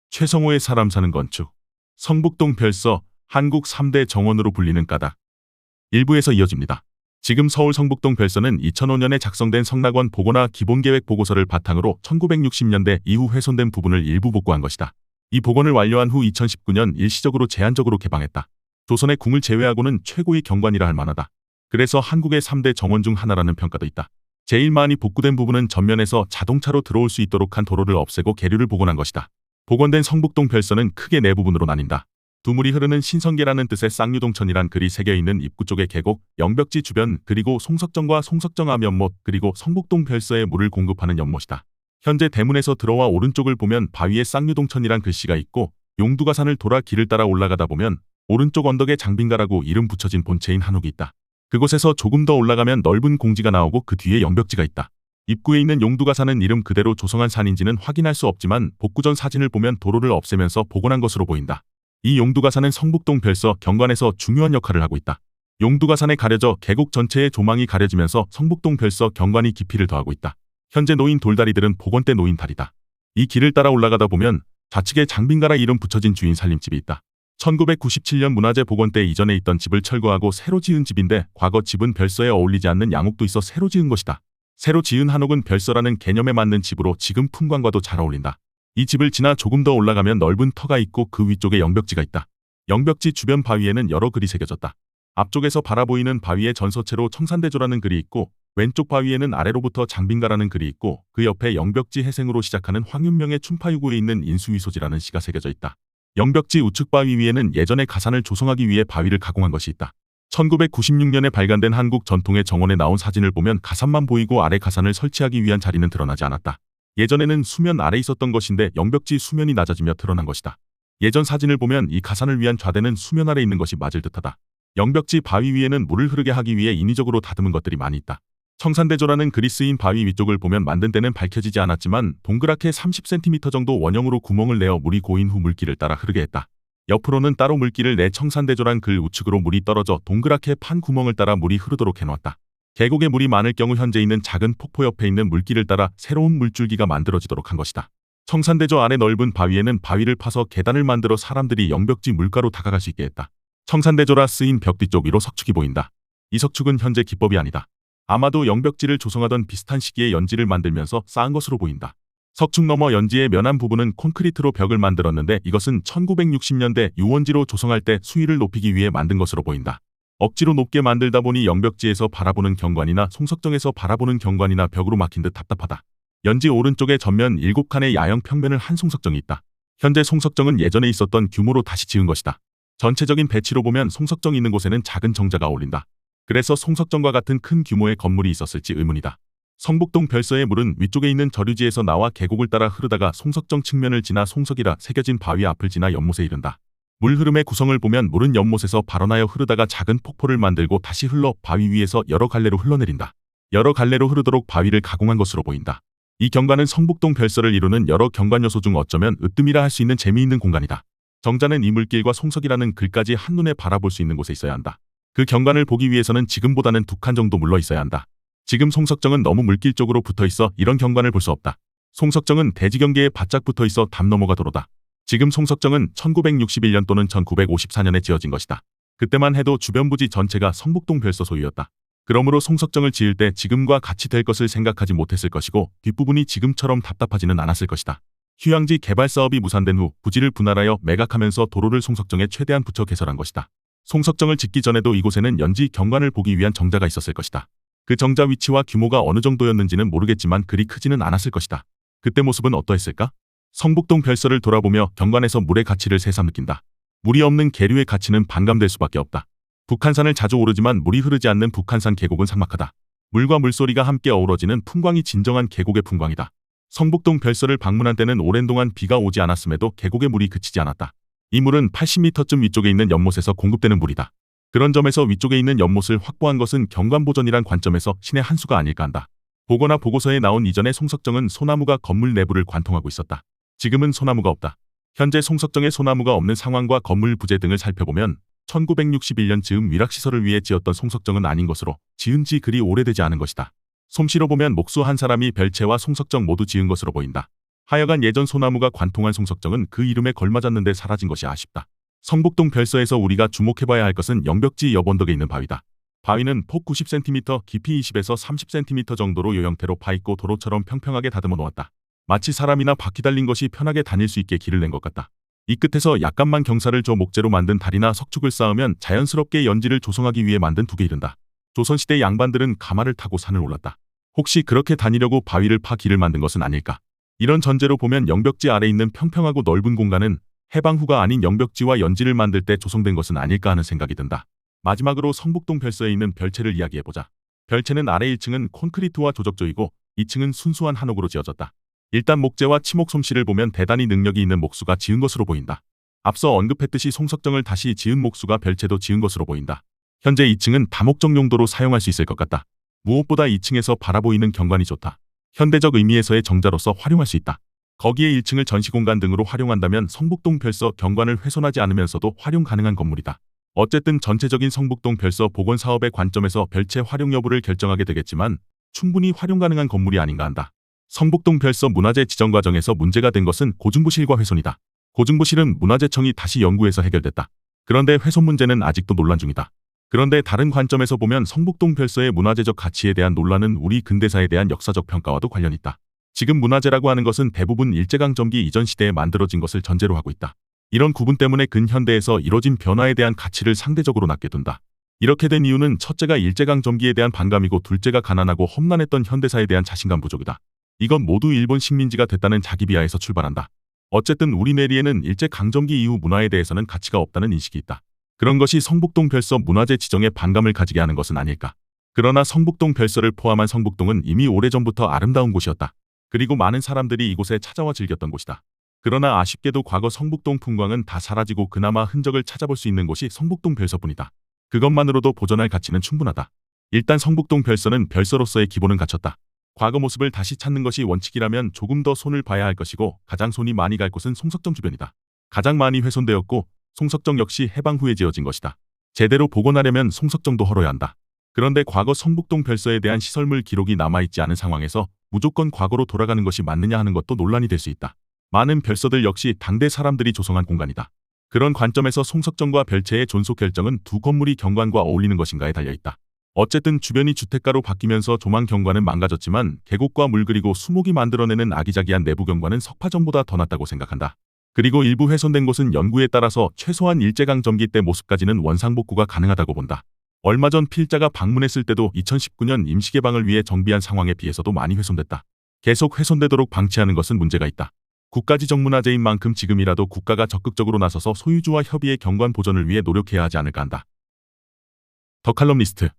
최성호의 사람 사는 건축. 성북동 별서, 한국 3대 정원으로 불리는 까닭. 일부에서 이어집니다. 지금 서울 성북동 별서는 2005년에 작성된 성낙원 보고나 기본계획 보고서를 바탕으로 1960년대 이후 훼손된 부분을 일부 복구한 것이다. 이 복원을 완료한 후 2019년 일시적으로 제한적으로 개방했다. 조선의 궁을 제외하고는 최고의 경관이라 할 만하다. 그래서 한국의 3대 정원 중 하나라는 평가도 있다. 제일 많이 복구된 부분은 전면에서 자동차로 들어올 수 있도록 한 도로를 없애고 계류를 복원한 것이다. 복원된 성북동 별서는 크게 네 부분으로 나뉜다. 두 물이 흐르는 신성계라는 뜻의 쌍류동천이란 글이 새겨있는 입구 쪽의 계곡, 영벽지 주변, 그리고 송석정과 송석정암 연못, 그리고 성북동 별서에 물을 공급하는 연못이다. 현재 대문에서 들어와 오른쪽을 보면 바위에 쌍류동천이란 글씨가 있고, 용두가산을 돌아 길을 따라 올라가다 보면 오른쪽 언덕에 장빈가라고 이름 붙여진 본체인 한옥이 있다. 그곳에서 조금 더 올라가면 넓은 공지가 나오고 그 뒤에 영벽지가 있다. 입구에 있는 용두가산은 이름 그대로 조성한 산인지는 확인할 수 없지만 복구 전 사진을 보면 도로를 없애면서 복원한 것으로 보인다. 이 용두가산은 성북동 별서 경관에서 중요한 역할을 하고 있다. 용두가산에 가려져 계곡 전체의 조망이 가려지면서 성북동 별서 경관이 깊이를 더하고 있다. 현재 놓인 돌다리들은 복원 때 놓인 다리다. 이 길을 따라 올라가다 보면 좌측에 장빈가라 이름 붙여진 주인 살림집이 있다. 1997년 문화재 복원 때 이전에 있던 집을 철거하고 새로 지은 집인데 과거 집은 별서에 어울리지 않는 양옥도 있어 새로 지은 것이다. 새로 지은 한옥은 별서라는 개념에 맞는 집으로 지금 풍광과도 잘 어울린다. 이 집을 지나 조금 더 올라가면 넓은 터가 있고 그 위쪽에 영벽지가 있다. 영벽지 주변 바위에는 여러 글이 새겨졌다. 앞쪽에서 바라보이는 바위에 전서체로 청산대조라는 글이 있고 왼쪽 바위에는 아래로부터 장빈가라는 글이 있고 그 옆에 영벽지 해생으로 시작하는 황윤명의 춘파유구에 있는 인수위소지라는 시가 새겨져 있다. 영벽지 우측 바위 위에는 예전에 가산을 조성하기 위해 바위를 가공한 것이 있다. 1996년에 발간된 한국 전통의 정원에 나온 사진을 보면 가산만 보이고 아래 가산을 설치하기 위한 자리는 드러나지 않았다. 예전에는 수면 아래 있었던 것인데 영벽지 수면이 낮아지며 드러난 것이다. 예전 사진을 보면 이 가산을 위한 좌대는 수면 아래 있는 것이 맞을 듯하다. 영벽지 바위 위에는 물을 흐르게 하기 위해 인위적으로 다듬은 것들이 많이 있다. 청산대조라는 글이 쓰인 바위 위쪽을 보면 만든 때는 밝혀지지 않았지만 동그랗게 30cm 정도 원형으로 구멍을 내어 물이 고인 후 물길을 따라 흐르게 했다. 옆으로는 따로 물길을 내 청산대조란 글 우측으로 물이 떨어져 동그랗게 판 구멍을 따라 물이 흐르도록 해놓았다. 계곡에 물이 많을 경우 현재 있는 작은 폭포 옆에 있는 물길을 따라 새로운 물줄기가 만들어지도록 한 것이다. 청산대조 안에 넓은 바위에는 바위를 파서 계단을 만들어 사람들이 영벽지 물가로 다가갈 수 있게 했다. 청산대조라 쓰인 벽 뒤쪽 위로 석축이 보인다. 이 석축은 현재 기법이 아니다. 아마도 영벽지를 조성하던 비슷한 시기에 연지를 만들면서 쌓은 것으로 보인다. 석축 너머 연지의 면한 부분은 콘크리트로 벽을 만들었는데 이것은 1960년대 유원지로 조성할 때 수위를 높이기 위해 만든 것으로 보인다. 억지로 높게 만들다 보니 영벽지에서 바라보는 경관이나 송석정에서 바라보는 경관이나 벽으로 막힌 듯 답답하다. 연지 오른쪽에 전면 7칸의 야영 평면을 한 송석정이 있다. 현재 송석정은 예전에 있었던 규모로 다시 지은 것이다. 전체적인 배치로 보면 송석정이 있는 곳에는 작은 정자가 어울린다. 그래서 송석정과 같은 큰 규모의 건물이 있었을지 의문이다. 성북동 별서의 물은 위쪽에 있는 저류지에서 나와 계곡을 따라 흐르다가 송석정 측면을 지나 송석이라 새겨진 바위 앞을 지나 연못에 이른다. 물 흐름의 구성을 보면 물은 연못에서 발원하여 흐르다가 작은 폭포를 만들고 다시 흘러 바위 위에서 여러 갈래로 흘러내린다. 여러 갈래로 흐르도록 바위를 가공한 것으로 보인다. 이 경관은 성북동 별서를 이루는 여러 경관 요소 중 어쩌면 으뜸이라 할 수 있는 재미있는 공간이다. 정자는 이 물길과 송석이라는 글까지 한눈에 바라볼 수 있는 곳에 있어야 한다. 그 경관을 보기 위해서는 지금보다는 2칸 정도 물러 있어야 한다. 지금 송석정은 너무 물길 쪽으로 붙어 있어 이런 경관을 볼 수 없다. 송석정은 대지경계에 바짝 붙어 있어 담 너머가 도로다. 지금 송석정은 1961년 또는 1954년에 지어진 것이다. 그때만 해도 주변 부지 전체가 성북동 별서 소유였다. 그러므로 송석정을 지을 때 지금과 같이 될 것을 생각하지 못했을 것이고 뒷부분이 지금처럼 답답하지는 않았을 것이다. 휴양지 개발 사업이 무산된 후 부지를 분할하여 매각하면서 도로를 송석정에 최대한 붙여 개설한 것이다. 송석정을 짓기 전에도 이곳에는 연지 경관을 보기 위한 정자가 있었을 것이다. 그 정자 위치와 규모가 어느 정도였는지는 모르겠지만 그리 크지는 않았을 것이다. 그때 모습은 어떠했을까? 성북동 별서를 돌아보며 경관에서 물의 가치를 새삼 느낀다. 물이 없는 계류의 가치는 반감될 수밖에 없다. 북한산을 자주 오르지만 물이 흐르지 않는 북한산 계곡은 삭막하다. 물과 물소리가 함께 어우러지는 풍광이 진정한 계곡의 풍광이다. 성북동 별서를 방문한 때는 오랜 동안 비가 오지 않았음에도 계곡의 물이 그치지 않았다. 이 물은 80m쯤 위쪽에 있는 연못에서 공급되는 물이다. 그런 점에서 위쪽에 있는 연못을 확보한 것은 경관보전이란 관점에서 신의 한 수가 아닐까 한다. 보거나 보고서에 나온 이전의 송석정은 소나무가 건물 내부를 관통하고 있었다. 지금은 소나무가 없다. 현재 송석정에 소나무가 없는 상황과 건물 부재 등을 살펴보면 1961년 즈음 위락시설을 위해 지었던 송석정은 아닌 것으로 지은 지 그리 오래되지 않은 것이다. 솜씨로 보면 목수 한 사람이 별채와 송석정 모두 지은 것으로 보인다. 하여간 예전 소나무가 관통한 송석정은 그 이름에 걸맞았는데 사라진 것이 아쉽다. 성북동 별서에서 우리가 주목해봐야 할 것은 영벽지 옆언덕에 있는 바위다. 바위는 폭 90cm, 깊이 20에서 30cm 정도로 요형태로 파있고 도로처럼 평평하게 다듬어 놓았다. 마치 사람이나 바퀴 달린 것이 편하게 다닐 수 있게 길을 낸 것 같다. 이 끝에서 약간만 경사를 줘 목재로 만든 다리나 석축을 쌓으면 자연스럽게 연지를 조성하기 위해 만든 두개 이른다. 조선시대 양반들은 가마를 타고 산을 올랐다. 혹시 그렇게 다니려고 바위를 파 길을 만든 것은 아닐까? 이런 전제로 보면 영벽지 아래 있는 평평하고 넓은 공간은 해방 후가 아닌 영벽지와 연지를 만들 때 조성된 것은 아닐까 하는 생각이 든다. 마지막으로 성북동 별서에 있는 별채를 이야기해보자. 별채는 아래 1층은 콘크리트와 조적조이고 2층은 순수한 한옥으로 지어졌다. 일단 목재와 치목 솜씨를 보면 대단히 능력이 있는 목수가 지은 것으로 보인다. 앞서 언급했듯이 송석정을 다시 지은 목수가 별채도 지은 것으로 보인다. 현재 2층은 다목적 용도로 사용할 수 있을 것 같다. 무엇보다 2층에서 바라보이는 경관이 좋다. 현대적 의미에서의 정자로서 활용할 수 있다. 거기에 1층을 전시공간 등으로 활용한다면 성북동 별서 경관을 훼손하지 않으면서도 활용 가능한 건물이다. 어쨌든 전체적인 성북동 별서 복원 사업의 관점에서 별채 활용 여부를 결정하게 되겠지만 충분히 활용 가능한 건물이 아닌가 한다. 성북동 별서 문화재 지정 과정에서 문제가 된 것은 고증부실과 훼손이다. 고증부실은 문화재청이 다시 연구해서 해결됐다. 그런데 훼손 문제는 아직도 논란 중이다. 그런데 다른 관점에서 보면 성북동 별서의 문화재적 가치에 대한 논란은 우리 근대사에 대한 역사적 평가와도 관련이 있다. 지금 문화재라고 하는 것은 대부분 일제강점기 이전 시대에 만들어진 것을 전제로 하고 있다. 이런 구분 때문에 근현대에서 이뤄진 변화에 대한 가치를 상대적으로 낮게 둔다. 이렇게 된 이유는 첫째가 일제강점기에 대한 반감이고 둘째가 가난하고 험난했던 현대사에 대한 자신감 부족이다. 이건 모두 일본 식민지가 됐다는 자기 비하에서 출발한다. 어쨌든 우리 내리에는 일제강점기 이후 문화에 대해서는 가치가 없다는 인식이 있다. 그런 것이 성북동 별서 문화재 지정에 반감을 가지게 하는 것은 아닐까. 그러나 성북동 별서를 포함한 성북동은 이미 오래전부터 아름다운 곳이었다. 그리고 많은 사람들이 이곳에 찾아와 즐겼던 곳이다. 그러나 아쉽게도 과거 성북동 풍광은 다 사라지고 그나마 흔적을 찾아볼 수 있는 곳이 성북동 별서뿐이다. 그것만으로도 보존할 가치는 충분하다. 일단 성북동 별서는 별서로서의 기본은 갖췄다. 과거 모습을 다시 찾는 것이 원칙이라면 조금 더 손을 봐야 할 것이고 가장 손이 많이 갈 곳은 송석정 주변이다. 가장 많이 훼손되었고 송석정 역시 해방 후에 지어진 것이다. 제대로 복원하려면 송석정도 헐어야 한다. 그런데 과거 성북동 별서에 대한 시설물 기록이 남아있지 않은 상황에서 무조건 과거로 돌아가는 것이 맞느냐 하는 것도 논란이 될 수 있다. 많은 별서들 역시 당대 사람들이 조성한 공간이다. 그런 관점에서 송석정과 별채의 존속 결정은 두 건물이 경관과 어울리는 것인가에 달려있다. 어쨌든 주변이 주택가로 바뀌면서 조망 경관은 망가졌지만 계곡과 물 그리고 수목이 만들어내는 아기자기한 내부 경관은 석파전보다 더 낫다고 생각한다. 그리고 일부 훼손된 곳은 연구에 따라서 최소한 일제강점기 때 모습까지는 원상복구가 가능하다고 본다. 얼마 전 필자가 방문했을 때도 2019년 임시개방을 위해 정비한 상황에 비해서도 많이 훼손됐다. 계속 훼손되도록 방치하는 것은 문제가 있다. 국가지정 문화재인 만큼 지금이라도 국가가 적극적으로 나서서 소유주와 협의해 경관 보존을 위해 노력해야 하지 않을까 한다. 더 칼럼니스트